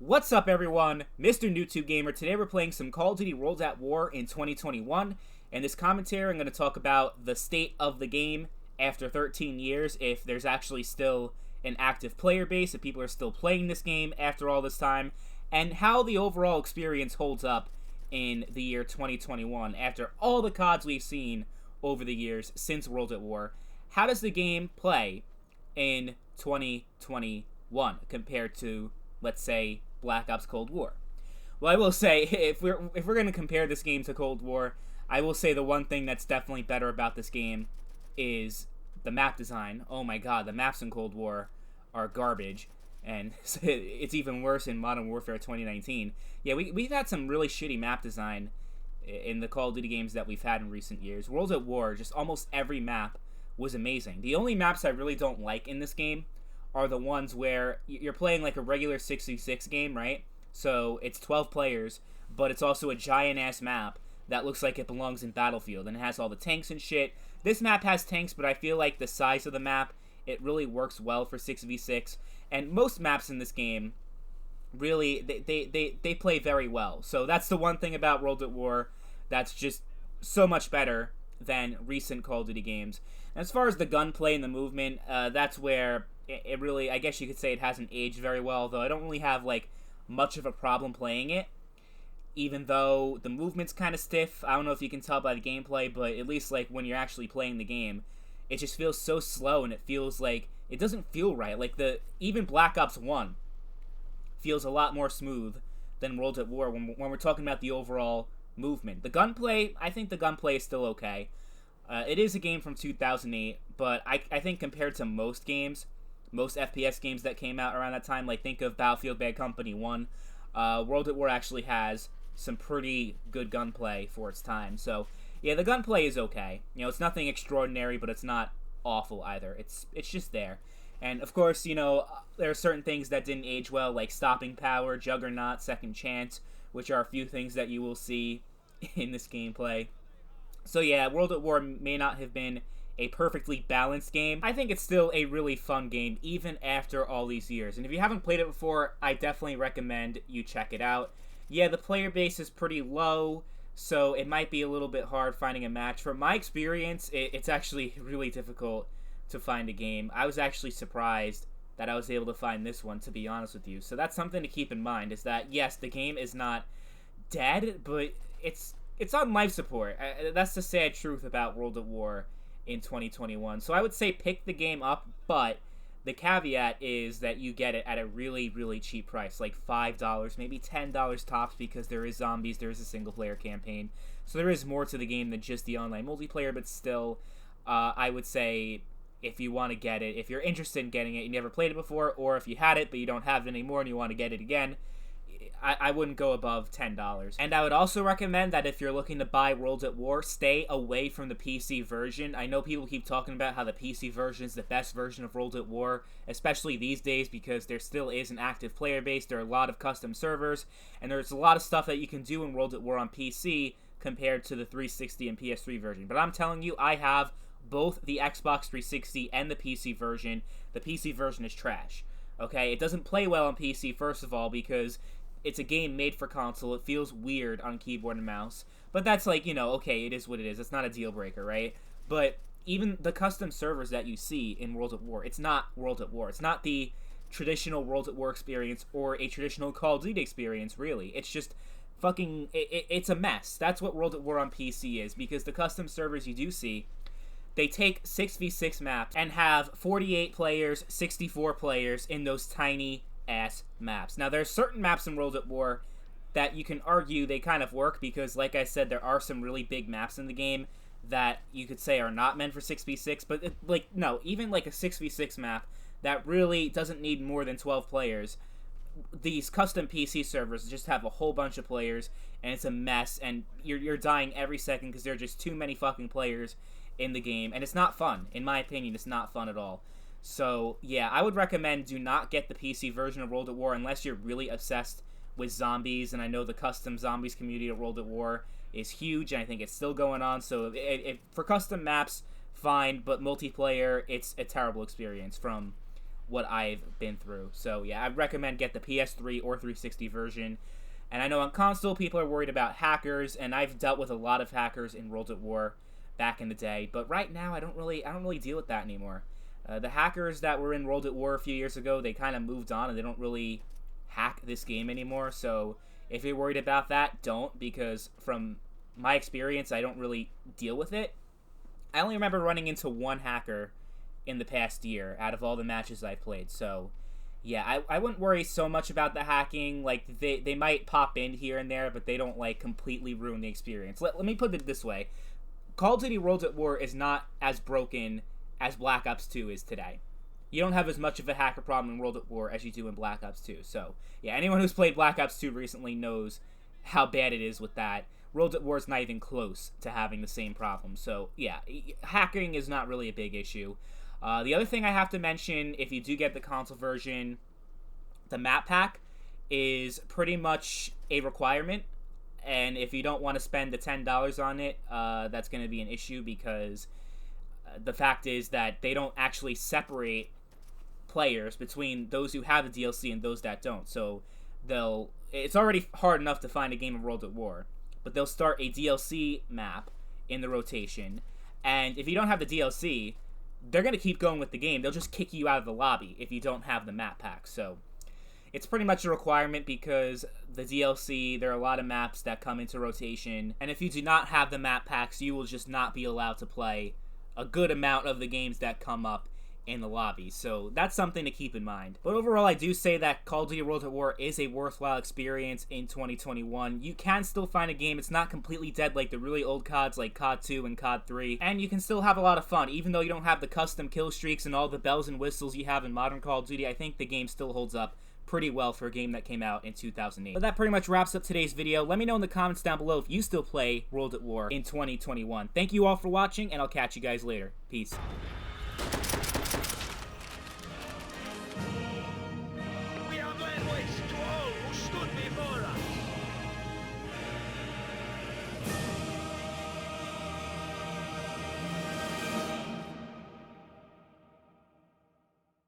What's up, everyone? Mr. YouTube Gamer. Today we're playing some Call of Duty World at War in 2021. In this commentary, I'm going to talk about the state of the game after 13 years, if there's actually still an active player base, if people are still playing this game after all this time, and how the overall experience holds up in the year 2021 after all the CODs we've seen over the years since World at War. How does the game play in 2021 compared to, let's say, Black Ops Cold War? Well, I will say, if we're going to compare this game to Cold War, I will say the one thing that's definitely better about this game is the map design. Oh my god, the maps in Cold War are garbage, and it's even worse in Modern Warfare 2019. Yeah, we've had some really shitty map design in the Call of Duty games that we've had in recent years. World at War, just almost every map was amazing. The only maps I really don't like in this game are the ones where you're playing like a regular 6v6 game, right? So it's 12 players, but it's also a giant-ass map that looks like it belongs in Battlefield, and it has all the tanks and shit. This map has tanks, but I feel like the size of the map, it really works well for 6v6, and most maps in this game, really, they play very well. So that's the one thing about World at War that's just so much better than recent Call of Duty games. And as far as the gunplay and the movement, that's where it really, I guess you could say it hasn't aged very well, though I don't really have, like, much of a problem playing it, even though the movement's kind of stiff. I don't know if you can tell by the gameplay, but at least, like, when you're actually playing the game, it just feels so slow, and it feels like, it doesn't feel right. Like, even Black Ops 1 feels a lot more smooth than World at War when we're talking about the overall movement. The gunplay, I think the gunplay is still okay. It is a game from 2008, but I think compared to most games, most FPS games that came out around that time, like think of Battlefield Bad Company 1, World at War actually has some pretty good gunplay for its time. So, yeah, the gunplay is okay. You know, it's nothing extraordinary, but it's not awful either. It's just there. And, of course, you know, there are certain things that didn't age well, like Stopping Power, Juggernaut, Second Chance, which are a few things that you will see in this gameplay. So, yeah, World at War may not have been a perfectly balanced game. I think it's still a really fun game, even after all these years. And if you haven't played it before, I definitely recommend you check it out. Yeah, the player base is pretty low, so it might be a little bit hard finding a match. From my experience, it's actually really difficult to find a game. I was actually surprised that I was able to find this one, to be honest with you. So that's something to keep in mind, is that, yes, the game is not dead, but it's on life support. That's the sad truth about World at War in 2021. So I would say pick the game up, but the caveat is that you get it at a really, really cheap price, like $5, maybe $10 tops, because there is zombies, there is a single-player campaign. So there is more to the game than just the online multiplayer, but still, I would say if you want to get it, if you're interested in getting it, you never played it before, or if you had it but you don't have it anymore and you want to get it again, I wouldn't go above $10. And I would also recommend that if you're looking to buy World at War, stay away from the PC version. I know people keep talking about how the PC version is the best version of World at War, especially these days, because there still is an active player base, there are a lot of custom servers, and there's a lot of stuff that you can do in World at War on PC compared to the 360 and PS3 version. But I'm telling you, I have both the Xbox 360 and the PC version. The PC version is trash. Okay, it doesn't play well on PC, first of all, because it's a game made for console. It feels weird on keyboard and mouse. But that's like, you know, okay, it is what it is. It's not a deal breaker, right? But even the custom servers that you see in World at War, it's not World at War. It's not the traditional World at War experience or a traditional Call of Duty experience, really. It's just fucking, it's a mess. That's what World at War on PC is, because the custom servers you do see, they take 6v6 maps and have 48 players, 64 players in those tiny ass maps. Now, there's certain maps in World at War that you can argue they kind of work, because, like I said, there are some really big maps in the game that you could say are not meant for 6v6, but, no, even like a 6v6 map that really doesn't need more than 12 players, these custom PC servers just have a whole bunch of players, and it's a mess, and you're dying every second because there are just too many fucking players in the game, and it's not fun. In my opinion, it's not fun at all. So, yeah, I would recommend do not get the PC version of World at War unless you're really obsessed with zombies, and I know the custom zombies community of World at War is huge, and I think it's still going on, so for custom maps, fine, but multiplayer, it's a terrible experience from what I've been through. So yeah, I recommend get the PS3 or 360 version. And I know on console people are worried about hackers, and I've dealt with a lot of hackers in World at War back in the day. But right now, I don't really deal with that anymore. The hackers that were in World at War a few years ago, they kind of moved on, and they don't really hack this game anymore. So if you're worried about that, don't, because from my experience, I don't really deal with it. I only remember running into one hacker in the past year out of all the matches I played. So yeah, I wouldn't worry so much about the hacking. Like, they might pop in here and there, but they don't, like, completely ruin the experience. Let me put it this way. Call of Duty World at War is not as broken as Black Ops 2 is today. You don't have as much of a hacker problem in World at War as you do in Black Ops 2. So, yeah, anyone who's played Black Ops 2 recently knows how bad it is with that. World at War is not even close to having the same problem. So, yeah, hacking is not really a big issue. The other thing I have to mention, if you do get the console version, the map pack is pretty much a requirement. And if you don't want to spend the $10 on it, that's going to be an issue, because the fact is that they don't actually separate players between those who have the DLC and those that don't. So it's already hard enough to find a game of World at War, but they'll start a DLC map in the rotation, and if you don't have the DLC, they're going to keep going with the game. They'll just kick you out of the lobby if you don't have the map pack. So it's pretty much a requirement, because the DLC, there are a lot of maps that come into rotation, and if you do not have the map packs, you will just not be allowed to play a good amount of the games that come up in the lobby. So that's something to keep in mind. But overall, I do say that Call of Duty World at War is a worthwhile experience in 2021. You can still find a game. It's not completely dead like the really old CODs like COD 2 and COD 3. And you can still have a lot of fun. Even though you don't have the custom kill streaks and all the bells and whistles you have in modern Call of Duty, I think the game still holds up pretty well for a game that came out in 2008. But that pretty much wraps up today's video. Let me know in the comments down below if you still play World at War in 2021. Thank you all for watching, and I'll catch you guys later. Peace.